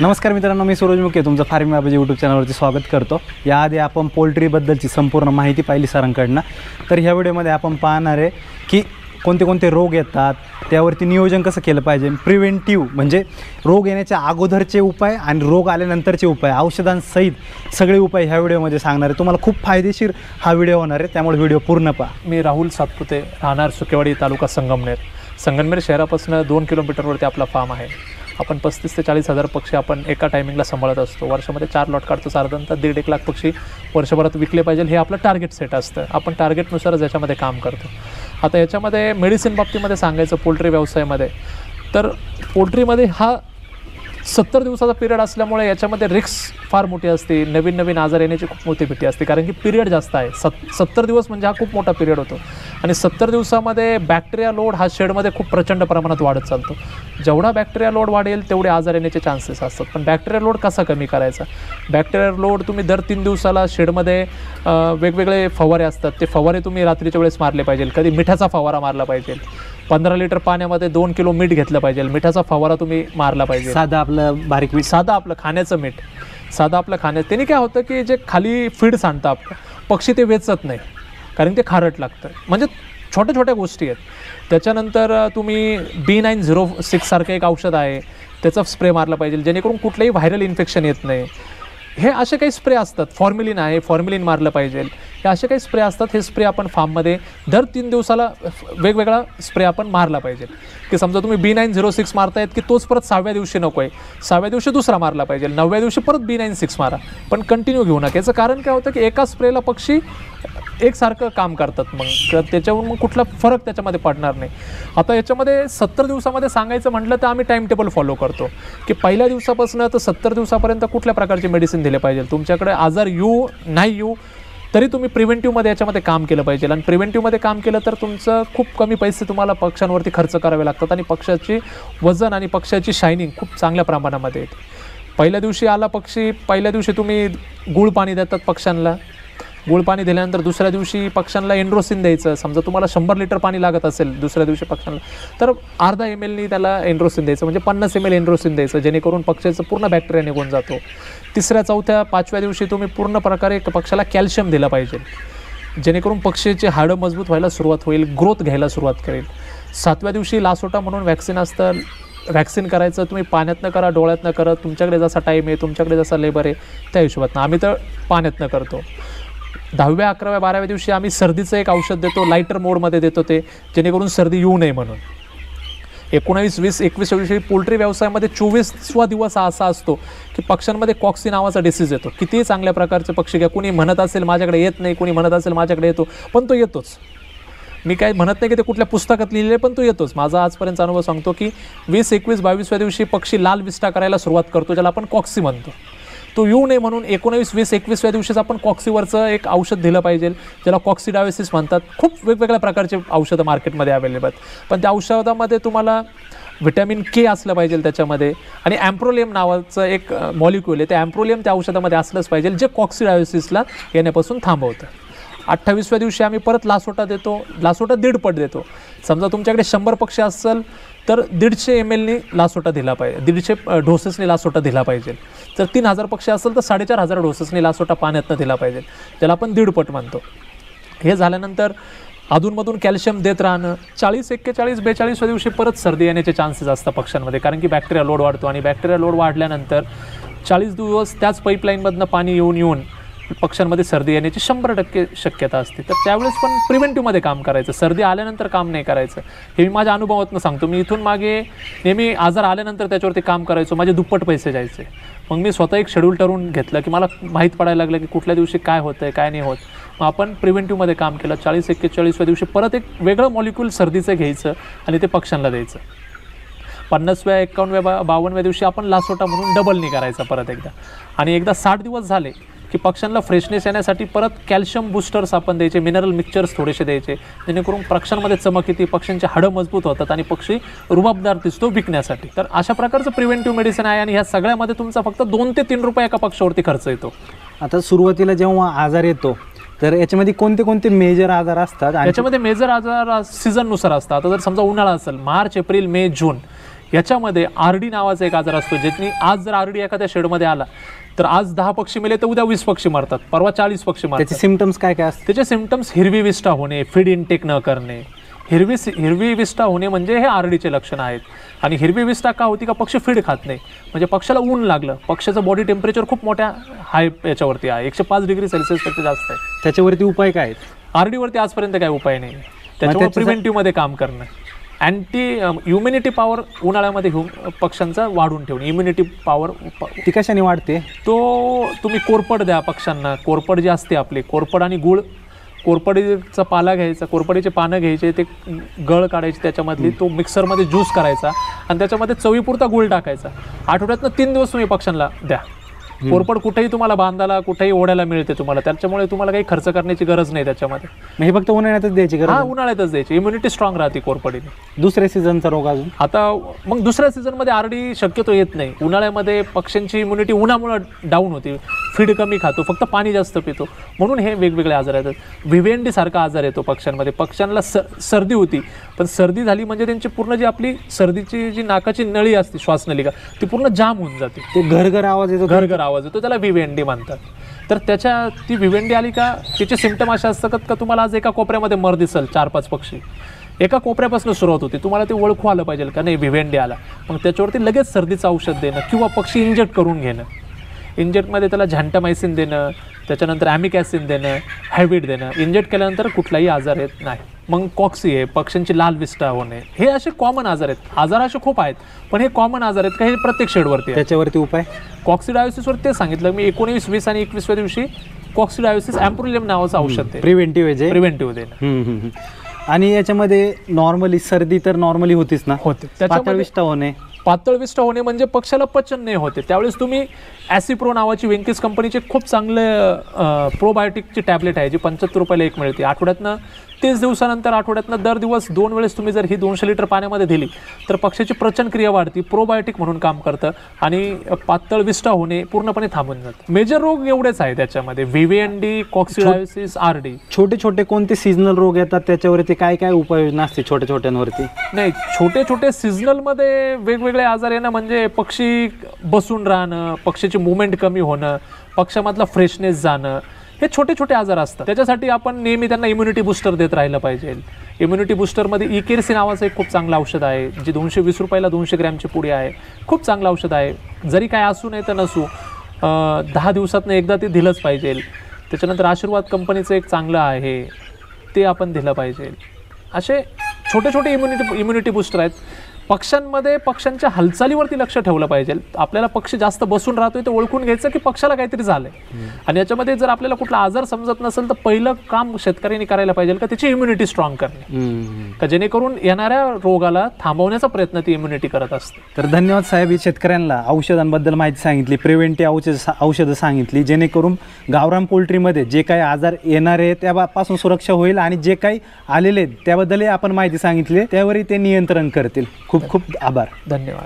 नमस्कार मित्रांनो, मी सूरज मुके तुमचं फार्मिंग बाबाजी यूट्यूब चॅनलवरती स्वागत करतो। याआधी आपण पोल्ट्रीबद्दलची संपूर्ण माहिती पाहिली सरांकडनं। तर ह्या व्हिडिओमध्ये आपण पाहणार आहे की कोणते कोणते रोग येतात, त्यावरती नियोजन कसं केलं पाहिजे, प्रिव्हेंटिव्ह म्हणजे रोग येण्याच्या अगोदरचे उपाय आणि रोग आल्यानंतरचे उपाय, औषधांसहित सगळे उपाय ह्या व्हिडिओमध्ये सांगणार आहे। तुम्हाला खूप फायदेशीर हा व्हिडिओ होणार आहे, त्यामुळे व्हिडिओ पूर्ण पहा। मी राहुल सातपुते, राहणार सुकेवाडी, तालुका संगमनेर शहरापासून 2 किलोमीटरवरती आपला फार्म आहे। आपण 35 ते 40 हजार पक्षी आपण एका टायमिंगला सांभाळत असतो। वर्षामध्ये 4 लॉट काढतो, साधारणतः 1.5 लाख पक्षी वर्षभरात विकले पाहिजे, हे आपलं टार्गेट सेट असतं। आपण टार्गेटनुसारच याच्यामध्ये काम करतो। आता याच्यामध्ये मेडिसिन बाबतीमध्ये सांगायचं पोल्ट्री व्यवसायामध्ये, तर पोल्ट्रीमध्ये हा 70 दिवसाचा पिरियड असल्यामुळे याच्यामध्ये रिस्क फार मोठी असते, नवीन आजार येण्याची खूप मोठी भीती असते, कारण की पिरियड जास्त आहे। 70 दिवस म्हणजे हा खूप मोठा पिरियड होतो आणि 70 दिवसामध्ये बॅक्टेरिया लोड हा शेडमध्ये खूप प्रचंड प्रमाणात वाढत चालतो। जेवढा बॅक्टेरिया लोड वाढेल तेवढे आजार येण्याचे चान्सेस असतात। पण बॅक्टेरिया लोड कसा कमी करायचा? बॅक्टेरिया लोड तुम्ही दर 3 दिवसाला शेडमध्ये वेगवेगळे फवारे असतात, ते फवारे तुम्ही रात्रीच्या वेळेस मारले पाहिजे। कधी मिठाचा फवारा मारला पाहिजे, 15 लिटर पाण्यामध्ये 2 किलो मीठ घेतलं पाहिजे, मिठाचा फवारा तुम्ही मारला पाहिजे। साधं आपलं बारीक मीठ, साधं आपलं खाण्याचं मीठ, साधं आपलं खाण्याचं। त्याने काय होतं की जे खाली फीड सांडतं आपलं, पक्षी ते वेचत नाही, कारण ते खारट लागतं। म्हणजे छोट्या गोष्टी आहेत। त्याच्यानंतर तुम्ही B906 सारखं एक औषध आहे, त्याचा स्प्रे मारला पाहिजे, जेणेकरून कुठलंही व्हायरल इन्फेक्शन येत नाही। हे असे काही स्प्रे असतात, फॉर्म्युलिन आहे, फॉर्म्युलिन मारलं पाहिजे, हे असे काही स्प्रे असतात। हे स्प्रे आपण फार्ममध्ये दर 3 दिवसाला वेगवेगळा स्प्रे आपण मारला पाहिजे। की समजा तुम्ही B906 मारतायत की तोच परत 6व्या दिवशी नको आहे, 6व्या दिवशी दुसरा मारला पाहिजे, 9व्या दिवशी परत B96 मारा, पण कंटिन्यू घेऊ नका। याचं कारण काय होतं की एका स्प्रेला पक्षी एकसारखं काम करतात, मग त्याच्यावरून मग कुठला फरक त्याच्यामध्ये पडणार नाही। आता याच्यामध्ये 70 दिवसामध्ये सांगायचं म्हटलं तर आम्ही टाईम टेबल फॉलो करतो की पहिल्या दिवसापासून तर 70 दिवसापर्यंत कुठल्या प्रकारचे मेडिसिन दिले पाहिजे। तुमच्याकडे आजार नाही येऊ तरी तुम्ही प्रिव्हेंटिव्हमध्ये याच्यामध्ये काम केलं पाहिजे, आणि प्रिव्हेंटिव्हमध्ये काम केलं तर तुमचं खूप कमी पैसे तुम्हाला पक्ष्यांवरती खर्च करावे लागतात, आणि पक्षाची वजन आणि पक्षाची शायनिंग खूप चांगल्या प्रमाणामध्ये येते। पहिल्या दिवशी आला पक्षी, पहिल्या दिवशी तुम्ही गूळ पाणी देतात पक्ष्यांना, गूळ पाणी दिल्यानंतर दुसऱ्या दिवशी पक्ष्यांना एन्ड्रोसिन द्यायचं। समजा तुम्हाला 100 लिटर पाणी लागत असेल दुसऱ्या दिवशी पक्ष्यांना, तर अर्धा ml त्याला एन्ड्रोसिन द्यायचं, म्हणजे 50 ml एन्ड्रोसिन द्यायचं, जेणेकरून पक्षाचं पूर्ण बॅक्टेरिया निघून जातो। तिसऱ्या, चौथ्या, 5व्या दिवशी तुम्ही पूर्ण प्रकारे पक्षाला कॅल्शियम दिलं पाहिजे, जेणेकरून पक्षीचे हाडं मजबूत व्हायला सुरुवात होईल, ग्रोथ घ्यायला सुरुवात करेल। 7व्या दिवशी लासोटा म्हणून वॅक्सिन असतं, वॅक्सिन करायचं तुम्ही पाण्यातनं करा, डोळ्यातनं करा, तुमच्याकडे जसा टाईम आहे, तुमच्याकडे जसा लेबर आहे त्या हिशोबातनं। आम्ही तर पाण्यातनं करतो। 10व्या, 11व्या, 12व्या दिवशी आम्ही सर्दीचं एक औषध देतो, लायटर मोडमध्ये देतो ते, जेणेकरून सर्दी येऊ नये म्हणून। 19, 20, 21व्या दिवशी पोल्ट्री व्यवसायामध्ये 24वा दिवस हा असा असतो की पक्ष्यांमध्ये कॉक्सी नावाचा डिसीज येतो। कितीही चांगल्या प्रकारचे पक्षी घ्या, कुणी म्हणत असेल माझ्याकडे येत नाही, कुणी म्हणत असेल माझ्याकडे येतो, पण तो येतोच। मी काय म्हणत नाही की ते कुठल्या पुस्तकात लिहिलेले, पण तो येतोच। माझा आजपर्यंत अनुभव सांगतो की 20, 21, 22व्या दिवशी पक्षी लाल विस्टा करायला सुरुवात करतो, ज्याला आपण कॉक्सी म्हणतो। तो येऊ नये म्हणून 19, 20, 21व्या दिवशीच आपण कॉक्सीवरचं एक औषध दिलं पाहिजे, ज्याला कॉक्सिडायोसिस म्हणतात। खूप वेगवेगळ्या प्रकारचे औषधं मार्केटमध्ये अवेलेबल आहेत, पण त्या औषधामध्ये तुम्हाला व्हिटॅमिन K असलं पाहिजे त्याच्यामध्ये, आणि ॲम्प्रोलियम नावाचं एक मॉलिक्यूल आहे, ते ॲम्प्रोलियम त्या औषधामध्ये असलंच पाहिजे, जे कॉक्सिडायोसिसला येण्यापासून थांबवतं। 28व्या दिवशी आम्ही परत लासोटा देतो, लासोटा 1.5 पट देतो। समजा तुमच्याकडे 100 पक्षी असेल तर 150 ml लासोटा दिला पाहिजे, 150 डोसेसने लासोटा दिला पाहिजे। जर 3000 पक्षी असेल तर 4500 डोसेसने लासोटा पाण्यातनं दिला पाहिजे, ज्याला आपण 1.5 पट म्हणतो। हे झाल्यानंतर अधूनमधून कॅल्शियम देत राहणं। 40, 41, 42व्या दिवशी परत सर्दी येण्याचे चान्सेस असतात पक्ष्यांमध्ये, कारण की बॅक्टेरिया लोड वाढतो, आणि बॅक्टेरिया लोड वाढल्यानंतर 40 दिवस त्याच पाईपलाईनमधनं पाणी येऊन पक्ष्यांमध्ये सर्दी येण्याची 100% शक्यता असते। तर त्यावेळेस पण प्रिव्हेंटिव्हमध्ये काम करायचं, सर्दी आल्यानंतर काम नाही करायचं। हे मी माझ्या अनुभवातून सांगतो। मी इथून मागे नेहमी आजार आल्यानंतर त्याच्यावरती काम करायचो, माझे दुप्पट पैसे जायचे। मग मी स्वतः एक शेड्यूल ठरवून घेतलं की मला माहीत पडायला लागलं की कुठल्या दिवशी काय होतं आहे, काय नाही होत। मग आपण प्रिव्हेंटिव्हमध्ये काम केलं। 40, 41व्या दिवशी परत एक वेगळं मॉलिक्यूल सर्दीचं घ्यायचं आणि ते पक्ष्यांना द्यायचं। 50व्या, 51व्या, 52व्या दिवशी आपण लासोटा म्हणून डबलनी करायचा परत एकदा, आणि एकदा 60 दिवस झाले की पक्ष्यांना फ्रेशनेस येण्यासाठी परत कॅल्शियम बूस्टर्स आपण द्यायचे, मिनरल मिक्सचर्स थोडेसे द्यायचे, जेणेकरून पक्ष्यांमध्ये चमक येते, पक्ष्यांचे हाडं मजबूत होतात आणि पक्षी रुबाबदार दिसतो विकण्यासाठी। तर अशा प्रकारचं प्रिव्हेंटिव्ह मेडिसिन आहे, आणि ह्या सगळ्यामध्ये तुमचा फक्त 2 ते 3 रुपये एका पक्षावरती खर्च येतो। आता सुरुवातीला जेव्हा आजार येतो तर याच्यामध्ये कोणते कोणते मेजर आजार असतात? याच्यामध्ये मेजर आजार सीझननुसार असतात। आता जर समजा उन्हाळा असेल, मार्च, एप्रिल, मे, जून याच्यामध्ये आरडी नावाचा एक आजार असतो, ज्यानी आज जर आरडी एखाद्या शेडमध्ये आला तर आज 10 पक्षी मेले तर उद्या 20 पक्षी मरतात, परवा 40 पक्षी त्याचे मरतात. सिमटम्स काय काय असतात? त्याचे सिमटम्स हिरवी विष्ठा होणे, फीड इनटेक न करणे. हिरवी विष्ठा होणे म्हणजे हे आरडीचे लक्षण आहेत. आणि हिरवी विष्ठा का होती? का पक्षी फीड खात नाही, म्हणजे पक्षाला ऊन लागलं. पक्षाचं बॉडी टेम्परेचर खूप मोठ्या हाय याच्यावरती आहे, 105 डिग्री सेल्सिअसपेक्षा जास्त आहे. त्याच्यावरती उपाय काय आहेत? आरडीवरती आजपर्यंत काही उपाय नाही. त्याच्यामुळे प्रिव्हेंटिव्हमध्ये काम करणं, इम्युनिटी पॉवर उन्हाळ्यामध्ये घेऊन पक्ष्यांचा वाढून ठेवणे. इम्युनिटी पॉवर ती कशाने वाढते? तो तुम्ही कोरपड द्या पक्ष्यांना. कोरपड जी असते आपली, कोरपड आणि गुळ, कोरपडीचा पाला घ्यायचा, कोरपडीचे पानं घ्यायचे, ते गळ काढायची त्याच्यामधली, तो मिक्सरमध्ये ज्यूस करायचा आणि त्याच्यामध्ये चवीपुरता गुळ टाकायचा. आठवड्यातनं 3 दिवस तुम्ही पक्ष्यांना द्या. कोरपड कुठेही तुम्हाला बांधायला, कुठेही ओढायला मिळते तुम्हाला, त्याच्यामुळे तुम्हाला काही खर्च करण्याची गरज नाही त्याच्यामध्ये. मग हे फक्त उन्हाळ्यातच द्यायची गरज? हा, उन्हाळ्यातच द्यायची. इम्युनिटी स्ट्रॉंग राहते कोरपडीने. दुसऱ्या सीझनचा रोग अजून? आता मग दुसऱ्या सीझनमध्ये आरडी शक्यतो येत नाही. उन्हाळ्यामध्ये पक्ष्यांची इम्युनिटी उन्हामुळे डाऊन होते, फीड कमी खातो, फक्त पाणी जास्त पितो, म्हणून हे वेगवेगळे आजार येतात. व्हिव्हेंडी सारखा आजार येतो पक्ष्यांमध्ये. पक्ष्यांना सर्दी होती, पण सर्दी झाली म्हणजे त्यांची पूर्ण जी आपली सर्दीची जी नाकाची नळी असते, श्वासनलिका, ती पूर्ण जाम होऊन जाते. ते घरघर आवाज येतो? घरघर आवाज येतो, त्याला व्हिव्हेंडी म्हणतात. तर ती व्हिव्हेंडी आली का तिचे सिम्पटम असे असतात का तुम्हाला आज एका कोपऱ्यामध्ये मर दिसल 4-5 पक्षी, एका कोपऱ्यापासून सुरुवात होती. तुम्हाला ते ओळखू आलं पाहिजे का नाही व्हिव्हेंडी आला, मग त्याच्यावरती लगेच सर्दीचं औषध देणं किंवा पक्षी इंजेक्ट करून घेणं. इंजेक्टमध्ये त्याला झॅन्टामायसिन देणं, त्याच्यानंतर ॲमिक ॲसिड देणं, हॅविड देणं. इंजेक्ट केल्यानंतर कुठलाही आजार येत नाही. मग कॉक्सी आहे, पक्ष्यांची लाल विष्ठा होणे, हे असे कॉमन आजार आहेत. आजार असे खूप आहेत, पण हे कॉमन आजार आहेत का हे प्रत्येक शेडवरती आहे. त्याच्यावरती उपाय? कॉक्सिडायोसिसवर ते सांगितलं मी. 19, 20 आणि 21व्या दिवशी कॉक्सिडायोसिस ॲम्प्रोलियम नावाचं औषध आहे, प्रिव्हेंटिव्ह देणं. आणि याच्यामध्ये नॉर्मली सर्दी तर नॉर्मली होतीच ना? होते. पातळ विष्ठा होणे? पातळ विष्ठा होणे म्हणजे पक्षाला पचन नाही होते, त्यावेळेस तुम्ही ॲसिप्रो नावाची वेंकीस कंपनीचे खूप चांगले प्रोबायोटिकची टॅबलेट आहे, जी 75 रुपयाला एक मिळते. आठवड्यातनं 30 दिवसानंतर आठवड्यातनं दर दिवस 2 वेळेस तुम्ही जर ही 200 लिटर पाण्यामध्ये दिली तर पक्षाची प्रचन क्रिया वाढती, प्रोबायोटिक म्हणून काम करतं आणि पातळ विष्ठा होणे पूर्णपणे थांबून जातं. मेजर रोग एवढेच आहे त्याच्यामध्ये, व्हिव्हेंडी, कॉक्सिडायोसिस, आरडी. छोटे छोटे कोणते सीझनल रोग येतात त्याच्यावरती काय काय उपाययोजना असते छोट्या छोट्यांवरती? नाही, छोटे छोटे सीझनलमध्ये वेगवेगळे आजार येणं म्हणजे पक्षी बसून राहणं, पक्षीची मुवमेंट कमी होणं, पक्षामधला फ्रेशनेस जाणं, हे छोटे छोटे आजार असतात. त्याच्यासाठी आपण नेहमी त्यांना इम्युनिटी बूस्टर देत राहिलं पाहिजे. इम्युनिटी बूस्टरमध्ये इकेरसी नावाचं एक खूप चांगलं औषध आहे, जी 220 रुपयाला 200 ग्रॅमची पुडी आहे. खूप चांगलं औषध आहे, जरी काय असू नाही तर नसू 10 दिवसातनं एकदा ते दिलंच पाहिजे. त्याच्यानंतर आशीर्वाद कंपनीचं एक चांगलं आहे, ते आपण दिलं पाहिजे. असे छोटे छोटे इम्युनिटी बूस्टर आहेत. पक्ष्यांमध्ये पक्ष्यांच्या हालचालीवरती लक्ष ठेवलं पाहिजे. आपल्याला पक्षी जास्त बसून राहतोय ते ओळखून घ्यायचं की पक्षाला काहीतरी झालंय. आणि याच्यामध्ये जर आपल्याला कुठला आजार समजत नसेल तर पहिलं काम शेतकऱ्यांनी करायला पाहिजे का त्याची इम्युनिटी स्ट्रॉंग करणे, का जेणेकरून येणाऱ्या रोगाला थांबवण्याचा प्रयत्न ती इम्युनिटी करत असते. तर धन्यवाद साहेब, शेतकऱ्यांना औषधांबद्दल माहिती सांगितली, प्रिव्हेंटिव्ह औषधं सांगितली, जेणेकरून गावरान पोल्ट्रीमध्ये जे काही आजार येणार आहे त्यापासून सुरक्षा होईल आणि जे काही आलेले त्याबद्दलही आपण माहिती सांगितली, त्यावरही ते नियंत्रण करतील. खूप खूप आभार. धन्यवाद.